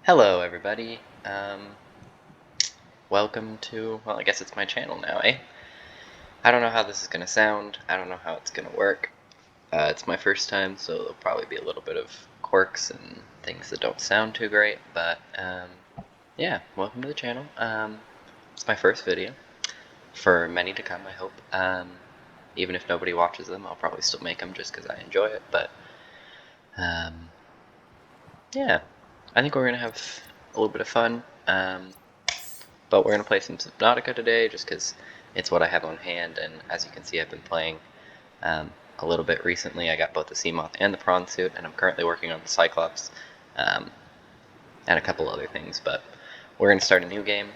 Hello everybody, welcome to, well, I guess it's my channel now, eh? I don't know how this is going to sound, I don't know how it's going to work. It's my first time, so there'll probably be a little bit of quirks and things that don't sound too great, but, yeah, welcome to the channel. It's my first video, for many to come, I hope. Even if nobody watches them, I'll probably still make them just because I enjoy it, but, yeah. I think we're going to have a little bit of fun, but we're going to play some Subnautica today just because it's what I have on hand, and as you can see I've been playing a little bit recently. I got both the Seamoth and the Prawn Suit, and I'm currently working on the Cyclops and a couple other things, but we're going to start a new game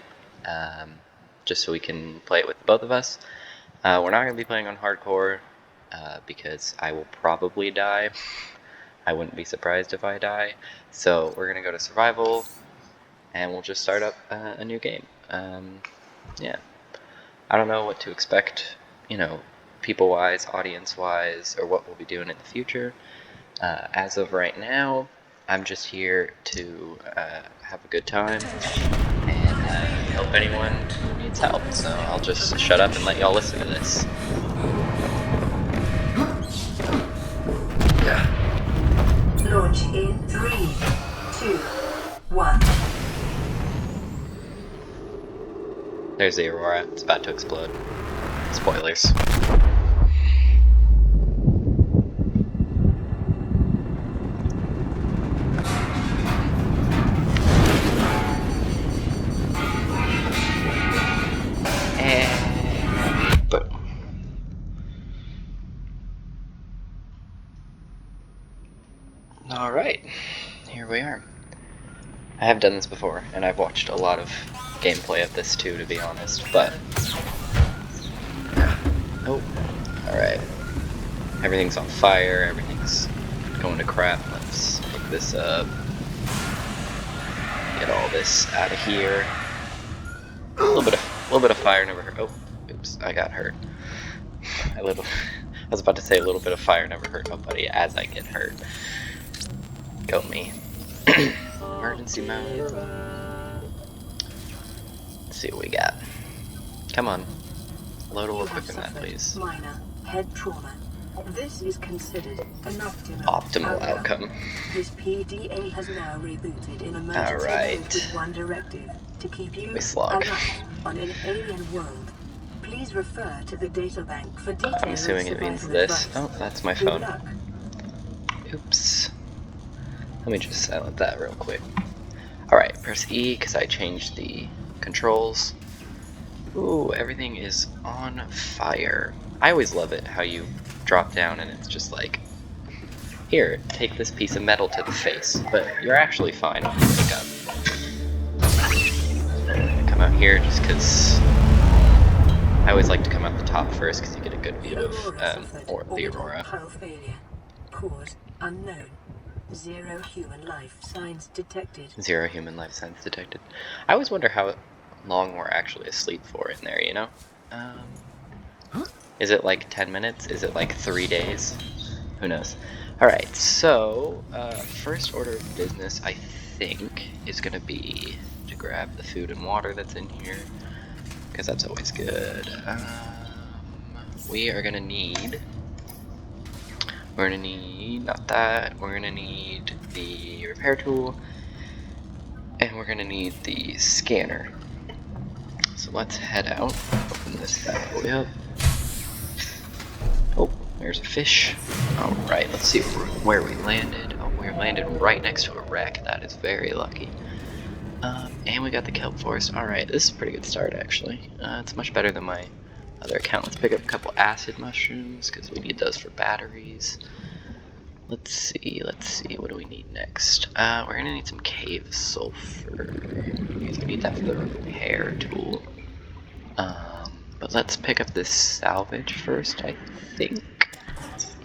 just so we can play it with both of us. We're not going to be playing on hardcore because I will probably die. I wouldn't be surprised if I die. So we're going to go to survival, and we'll just start up a new game. Yeah. I don't know what to expect, you know, people-wise, audience-wise, or what we'll be doing in the future. As of right now, I'm just here to have a good time and help anyone who needs help. So I'll just shut up and let y'all listen to this. Launch in 3, 2, 1. There's the Aurora. It's about to explode. Spoilers. But alright, here we are. I have done this before, and I've watched a lot of gameplay of this too, to be honest, but... Oh, alright. Everything's on fire, everything's going to crap. Let's pick this up. Get all this out of here. A little bit of fire never hurt. Oh, oops, I got hurt. I was about to say a little bit of fire never hurt nobody as I get hurt. Go me. Emergency mode. Let's see what we got. Come on. Load a little quicker than that, please. Minor head trauma. This is considered an optimal outcome. This PDA has now rebooted in emergency mode with one directive: to keep you alive on an alien world. Please refer to the databank for details. I'm assuming it means this. Oh, that's my phone. Oops. Let me just silence that real quick. Alright, press E because I changed the controls. Ooh, everything is on fire. I always love it how you drop down and it's just like, here, take this piece of metal to the face, but you're actually fine when you wake up. Come out here just because I always like to come out the top first because you get a good view of the Aurora. Cause unknown. Zero human life signs detected. Zero human life signs detected. I always wonder how long we're actually asleep for in there, you know? Is it like 10 minutes? Is it like 3 days? Who knows? Alright, so, first order of business, I think, is going to be to grab the food and water that's in here, because that's always good. We are going to need... We're gonna need, not that, we're gonna need the repair tool, and we're gonna need the scanner. So let's head out, open this bad boy up. Oh, there's a fish. Alright, let's see where we landed. Oh, we landed right next to a wreck. That is very lucky. And we got the kelp forest. Alright, this is a pretty good start actually. It's much better than my other account. Let's pick up a couple acid mushrooms because we need those for batteries. Let's see, what do we need next? We're gonna need some cave sulfur. We need that for the repair tool. But let's pick up this salvage first, I think.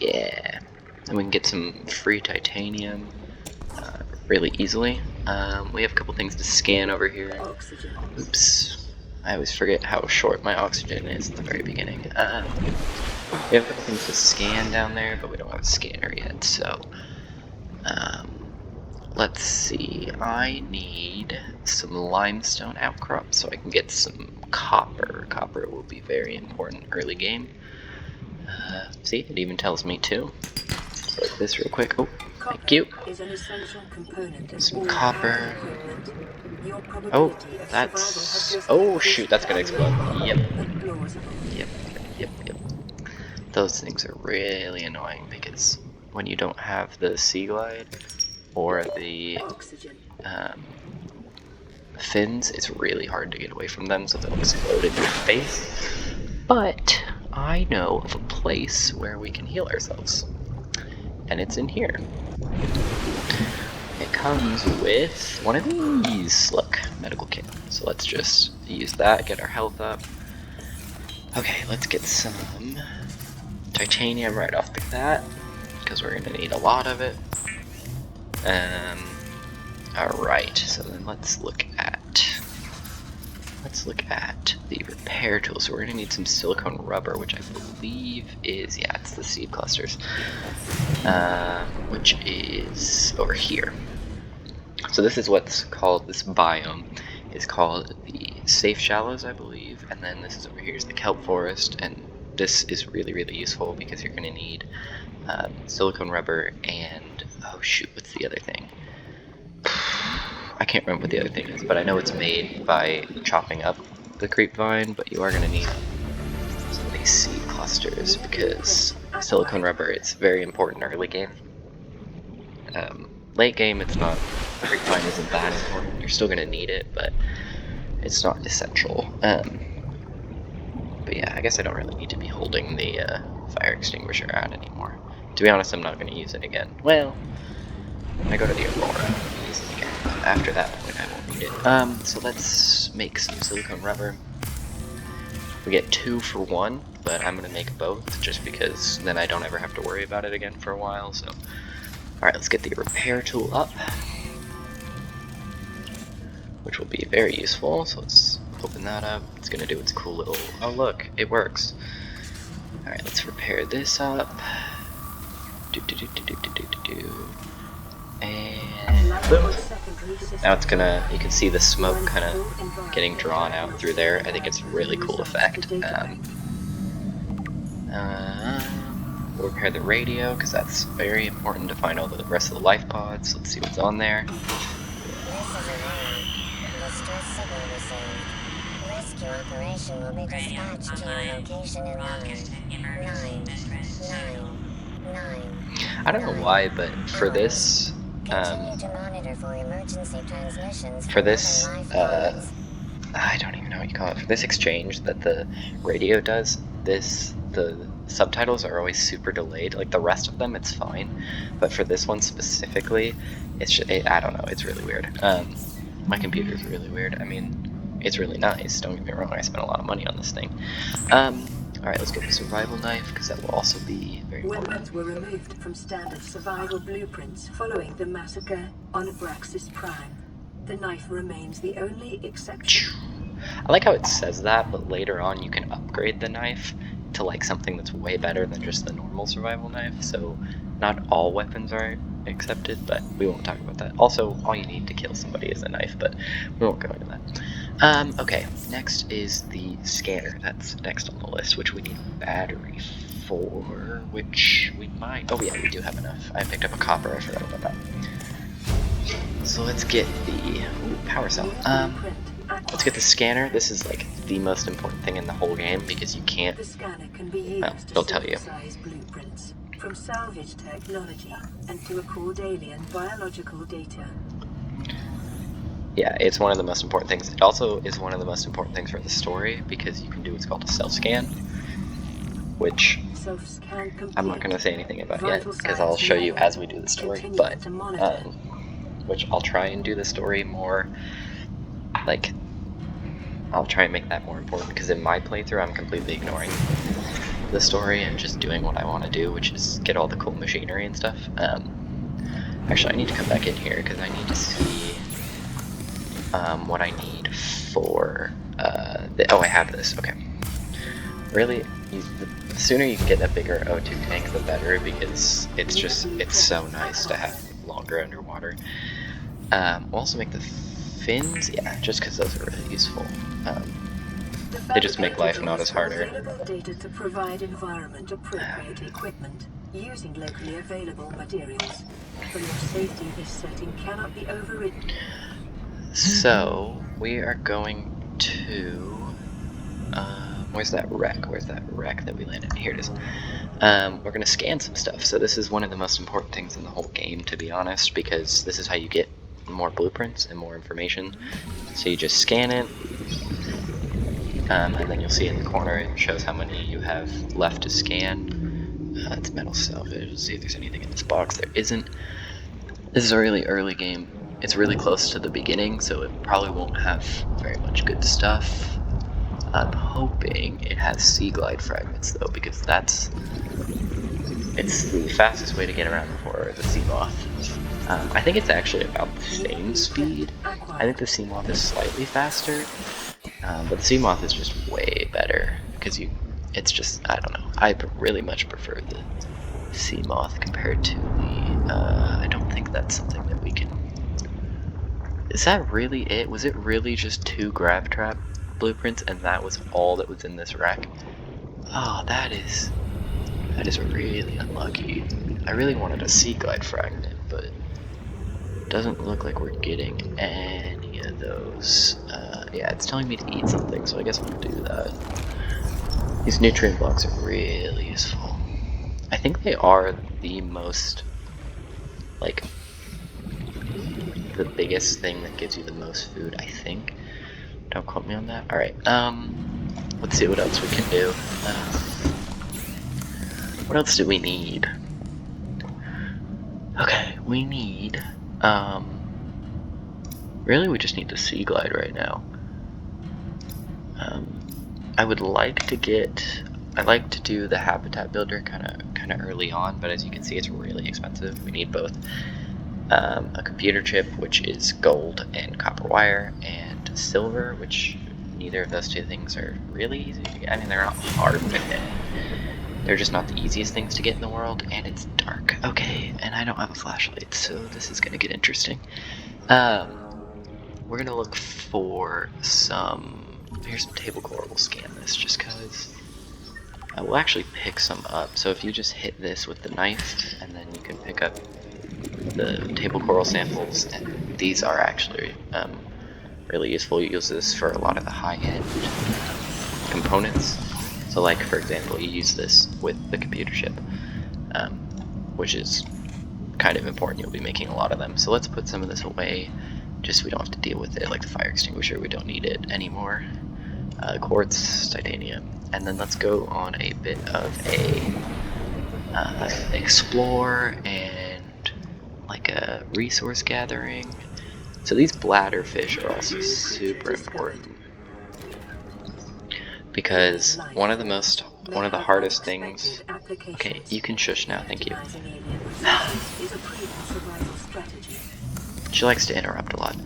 Yeah. And we can get some free titanium really easily. We have a couple things to scan over here. Oops. I always forget how short my oxygen is at the very beginning. We have a couple things to scan down there, but we don't have a scanner yet, so let's see. I need some limestone outcrop so I can get some copper. Copper will be very important early game. See, it even tells me to. Break this real quick. Oh, thank you. Is an essential component of Some all copper. Your Oh, probability of that's... Oh shoot, that's gonna explode. Yep. Yep, yep, yep. Those things are really annoying because when you don't have the sea glide or the fins, it's really hard to get away from them, so they'll explode in your face. But I know of a place where we can heal ourselves, and it's in here. It comes with one of these. Look, medical kit. So let's just use that, get our health up. Okay, let's get some titanium right off the bat, because we're gonna need a lot of it. Alright, so then let's look at the repair tool. So we're gonna need some silicone rubber, which I believe is, yeah, it's the seed clusters, which is over here. So this is what's called, this biome is called the safe shallows, I believe, and then this is over here is the kelp forest, and this is really, really useful because you're gonna need silicone rubber and, oh shoot, what's the other thing? I can't remember what the other thing is, but I know it's made by chopping up the creep vine, but you are going to need some of these seed clusters because silicone rubber is very important early game. Late game, it's not, the creep vine isn't that important. You're still going to need it, but it's not essential. But yeah, I guess I don't really need to be holding the fire extinguisher out anymore. To be honest, I'm not going to use it again. Well, when I go to the Aurora, I'll use it again. But after that point, I won't need it. So let's make some silicone rubber. We get 2 for 1, but I'm going to make both just because then I don't ever have to worry about it again for a while. So, alright, let's get the repair tool up, which will be very useful. So let's open that up. It's going to do its cool little, oh look, it works. Alright, let's repair this up. And boom. Now it's gonna, you can see the smoke kind of getting drawn out through there. I think it's a really cool effect. We'll repair the radio because that's very important to find all the rest of the life pods. Let's see what's on there. Rescue operation will be dispatched to your location in 9. I don't know why, but for this, I don't even know what you call it. For this exchange that the radio does, the subtitles are always super delayed. Like the rest of them, it's fine, but for this one specifically, I don't know. It's really weird. My computer's really weird. I mean, it's really nice. Don't get me wrong. I spent a lot of money on this thing. Alright, let's get the survival knife, because that will also be very important. Weapons were removed from standard survival blueprints following the massacre on Abraxas Prime. The knife remains the only exception. I like how it says that, but later on you can upgrade the knife to like something that's way better than just the normal survival knife, so not all weapons are accepted, but we won't talk about that. Also, all you need to kill somebody is a knife, but we won't go into that. Okay, next is the scanner. That's next on the list, which we need battery for, which we might... Oh yeah, we do have enough. I picked up a copper, I forgot about that. So let's get the power cell. Let's get the scanner. This is like the most important thing in the whole game because you can't... Well, they'll tell you. From salvage technology and to record alien biological data. Yeah, it's one of the most important things. It also is one of the most important things for the story because you can do what's called a self-scan, which I'm not going to say anything about yet because I'll show you as we do the story, but which I'll try and do the story more, like, I'll try and make that more important because in my playthrough I'm completely ignoring the story and just doing what I want to do, which is get all the cool machinery and stuff. Actually, I need to come back in here because I need to see what I need for oh, I have this. Okay. Really, the sooner you can get a bigger O2 tank, the better, because it's so nice to have longer underwater. We'll also make the fins, yeah, just because those are really useful. They just make life not as harder. Data to provide environment-appropriate equipment using locally available materials. For your safety, this setting cannot be overridden. So we are going to. Where's that wreck? Where's that wreck that we landed? Here it is. We're going to scan some stuff. So this is one of the most important things in the whole game, to be honest, because this is how you get more blueprints and more information. So you just scan it, and then you'll see in the corner it shows how many you have left to scan. It's metal salvage. Let's see if there's anything in this box. There isn't. This is a really early game. It's really close to the beginning, so it probably won't have very much good stuff. I'm hoping it has sea glide fragments though, because it's the fastest way to get around for the sea moth. I think it's actually about the same speed. I think the sea moth is slightly faster, but the sea moth is just way better because it's just, I don't know. I really much prefer the sea moth compared to the. I don't think that's something that we can. Is that really it? Was it really just 2 grab trap blueprints and that was all that was in this wreck? Oh, that is really unlucky. I really wanted a sea glide fragment, but it doesn't look like we're getting any of those. Yeah, it's telling me to eat something, so I guess we'll do that. These nutrient blocks are really useful. I think they are the most, like, the biggest thing that gives you the most food, I think. Don't quote me on that. Alright, let's see what else we can do. What else do we need? Okay, we need, really we just need the sea glide right now. I would like to do the habitat builder kind of early on, but as you can see it's really expensive. We need both a computer chip, which is gold and copper wire, and silver, which neither of those two things are really easy to get. I mean, they're not hard to get. They're just not the easiest things to get in the world, and it's dark. Okay, and I don't have a flashlight, so this is gonna get interesting. We're gonna look for some. Here's some table coral. We'll scan this just because. We'll actually pick some up. So if you just hit this with the knife, and then you can pick up the table coral samples, and these are actually really useful. You use this for a lot of the high-end components. So like, for example, you use this with the computer chip, which is kind of important. You'll be making a lot of them. So let's put some of this away, just so we don't have to deal with it, like the fire extinguisher. We don't need it anymore. Quartz, titanium, and then let's go on a bit of a explore and like a resource gathering. So these bladder fish are also super important, because one of the hardest things. Okay, you can shush now, thank you. She likes to interrupt a lot.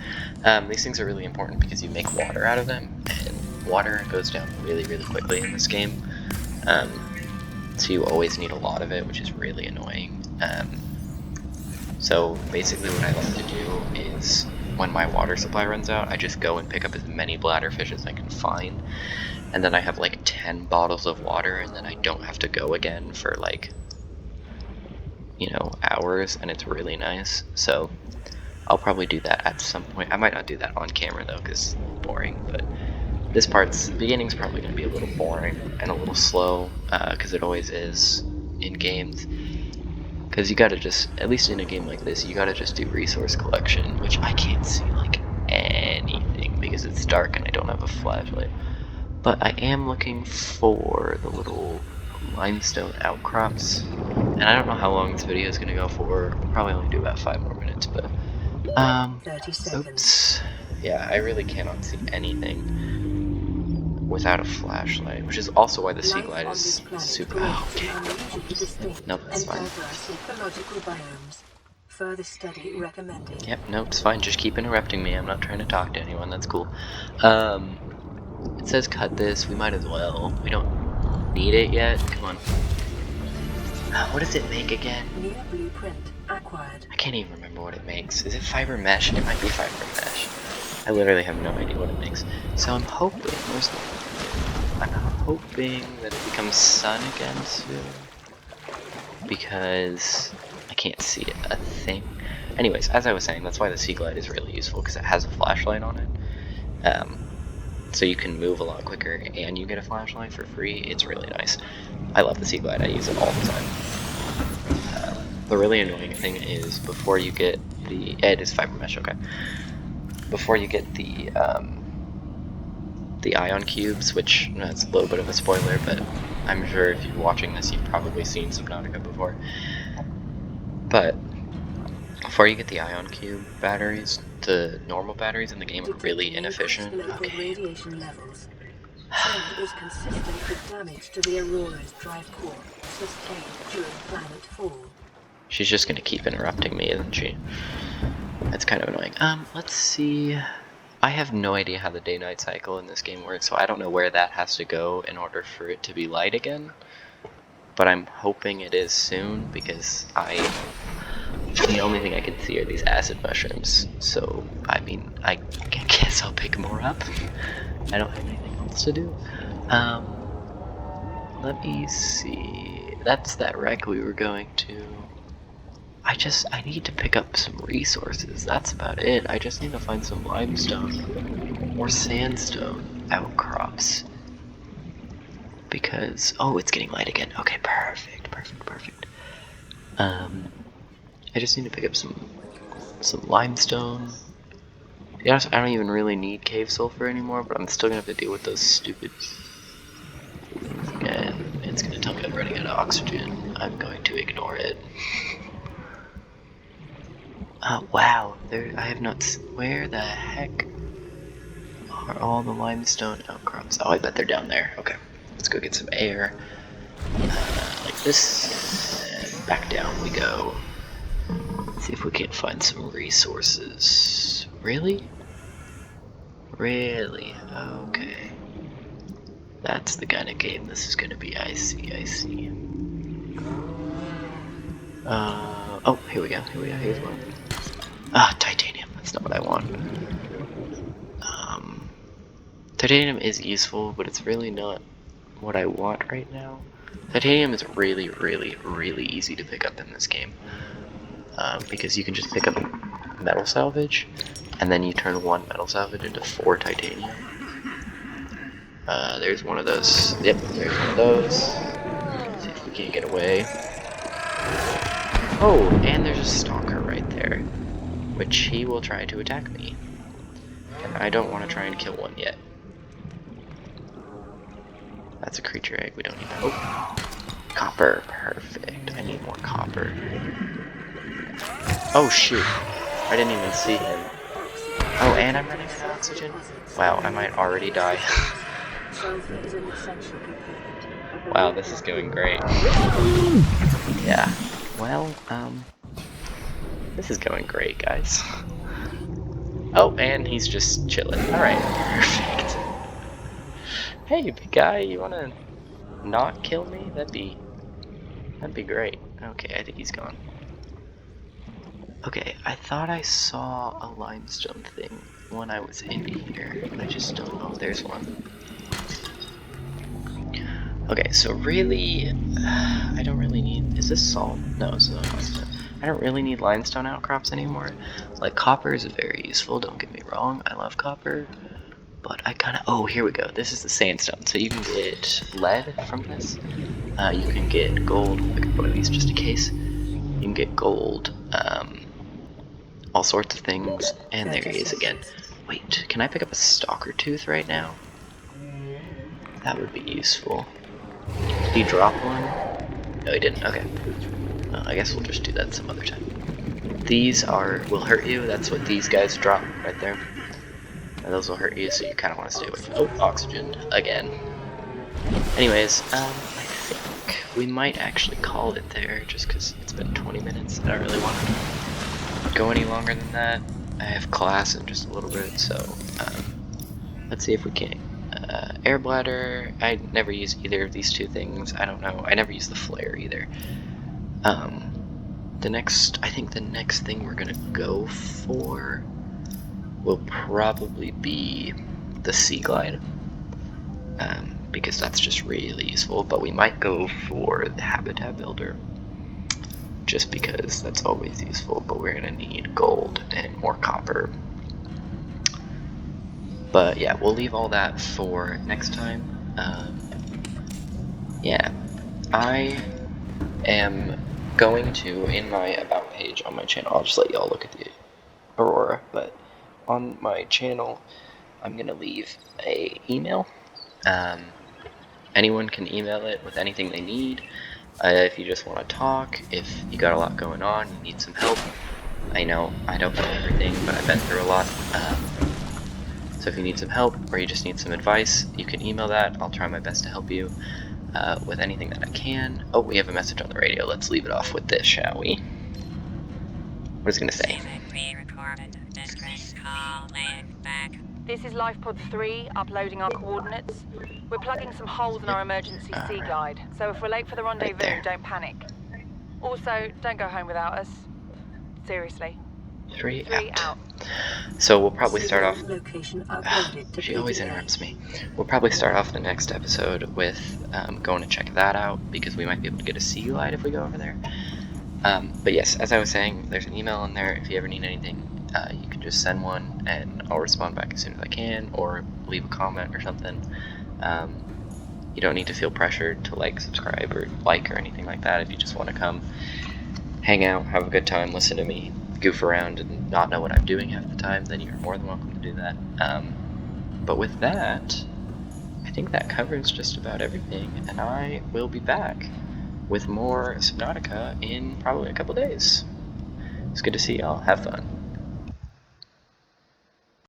These things are really important because you make water out of them, and water goes down really, really quickly in this game. So you always need a lot of it, which is really annoying. So basically what I like to do is, when my water supply runs out, I just go and pick up as many bladderfish as I can find, and then I have like 10 bottles of water, and then I don't have to go again for like, you know, hours, and it's really nice. So I'll probably do that at some point. I might not do that on camera though, because it's boring, but the beginning's probably going to be a little boring and a little slow, because it always is in games. Because you gotta just, at least in a game like this, you gotta just do resource collection, which I can't see like anything because it's dark and I don't have a flashlight. But I am looking for the little limestone outcrops, and I don't know how long this video is gonna go for. We'll probably only do about 5 more minutes, but 30 seconds. oops. Yeah, I really cannot see anything without a flashlight, which is also why the sea glide is super. Oh, okay. Nope, that's fine. Further study recommended. Yep, nope, it's fine. Just keep interrupting me. I'm not trying to talk to anyone. That's cool. It says cut this. We might as well. We don't need it yet. Come on. What does it make again? New blueprint acquired. I can't even remember what it makes. Is it fiber mesh? It might be fiber mesh. I literally have no idea what it makes. So I'm hoping, I'm hoping that it becomes sun again soon. Because I can't see a thing. Anyways, as I was saying, that's why the Sea Glide is really useful, because it has a flashlight on it. So you can move a lot quicker, and you get a flashlight for free. It's really nice. I love the Sea Glide. I use it all the time. The really annoying thing is before you get the... it is fiber mesh, okay. Before you get the ion cubes, which that's a little bit of a spoiler, but I'm sure if you're watching this, you've probably seen Subnautica before. But before you get the ion cube batteries, the normal batteries in the game are really inefficient. Okay. Radiation levels. Trend is consistent with damage to the Aurora's drive core sustained during planet fall. She's just gonna keep interrupting me, isn't she? That's kind of annoying. Let's see. I have no idea how the day-night cycle in this game works, so I don't know where that has to go in order for it to be light again. But I'm hoping it is soon, because the only thing I can see are these acid mushrooms. So, I mean, I guess I'll pick more up. I don't have anything else to do. Let me see. That's that wreck we were going to. I need to pick up some resources. That's about it. I just need to find some limestone or sandstone outcrops. Because, oh, it's getting light again. Okay, perfect. I just need to pick up some limestone. Yeah, I don't even really need cave sulfur anymore, but I'm still gonna have to deal with those stupid things again. It's gonna tell me I'm running out of oxygen. I'm going to ignore it. Wow, I have not. Where the heck are all the limestone outcrops? Oh, I bet they're down there. Okay, let's go get some air. Like this, and back down we go. Let's see if we can't find some resources. Really? Really? Okay. That's the kind of game this is gonna be. I see. Oh, here we go. Here's one. Titanium. That's not what I want. Titanium is useful, but it's really not what I want right now. Titanium is really easy to pick up in this game. Because you can just pick up metal salvage, and then you turn one metal salvage into 4 titanium. There's one of those. Yep, there's one of those. Let's see if we can't get away. Oh, and there's a stalker right there, which he will try to attack me. And I don't want to try and kill one yet. That's a creature egg, we don't need that. Oh, copper, perfect. I need more copper. Oh shoot, I didn't even see him. Oh, and I'm running out of oxygen? Wow, I might already die. Wow, this is going great. Yeah, well, this is going great, guys. Oh, and he's just chilling. Alright, perfect. Hey, big guy, you wanna not kill me? That'd be great. Okay, I think he's gone. Okay, I thought I saw a limestone thing when I was in here. I just don't know if there's one. Okay, so really, I don't really need... Is this salt? No, it's not limestone. I don't really need limestone outcrops anymore. Like, copper is very useful, don't get me wrong. I love copper. But I kind of... Oh, here we go. This is the sandstone. So you can get lead from this. You can get gold. I can put these just in case. You can get gold. All sorts of things. And there he is again. Wait, can I pick up a stalker tooth right now? That would be useful. Did he drop one? No, he didn't. Okay. I guess we'll just do that some other time. These will hurt you. That's what these guys drop right there. And those will hurt you, so you kind of want to stay away from... Oh, oxygen again. Anyways, I think we might actually call it there, just because it's been 20 minutes. I don't really want to go any longer than that. I have class in just a little bit, so let's see if we can. Air bladder, I never use either of these two things. I don't know. I never use the flare either. I think the next thing we're gonna go for will probably be the Sea Glide, because that's just really useful, but we might go for the Habitat Builder, just because that's always useful, but we're gonna need gold and more copper. But yeah, we'll leave all that for next time. Yeah, I am going to, in my About page on my channel, I'll just let y'all look at the Aurora, but on my channel, I'm going to leave a email. Anyone can email it with anything they need. If you just want to talk, if you got a lot going on, you need some help. I know I don't know everything, but I've been through a lot. So if you need some help or you just need some advice, you can email that. I'll try my best to help you with anything that I can. Oh, we have a message on the radio. Let's leave it off with this, shall we? What is it going to say? This is LifePod 3, uploading our coordinates. We're plugging some holes in our emergency sea glide, so if we're late for the rendezvous, don't panic. Also, don't go home without us. Seriously. 3 out. So we'll probably start off... she always interrupts me. We'll probably start off the next episode with going to check that out, because we might be able to get a sea glide if we go over there. But yes, as I was saying, there's an email in there. If you ever need anything, you can just send one, and I'll respond back as soon as I can, or leave a comment or something. You don't need to feel pressured to subscribe, or or anything like that. If you just want to come hang out, have a good time, listen to me goof around and not know what I'm doing half the time, then you're more than welcome to do that. But with that, I think that covers just about everything, and I will be back with more Subnautica in probably a couple days. It's good to see y'all. Have fun.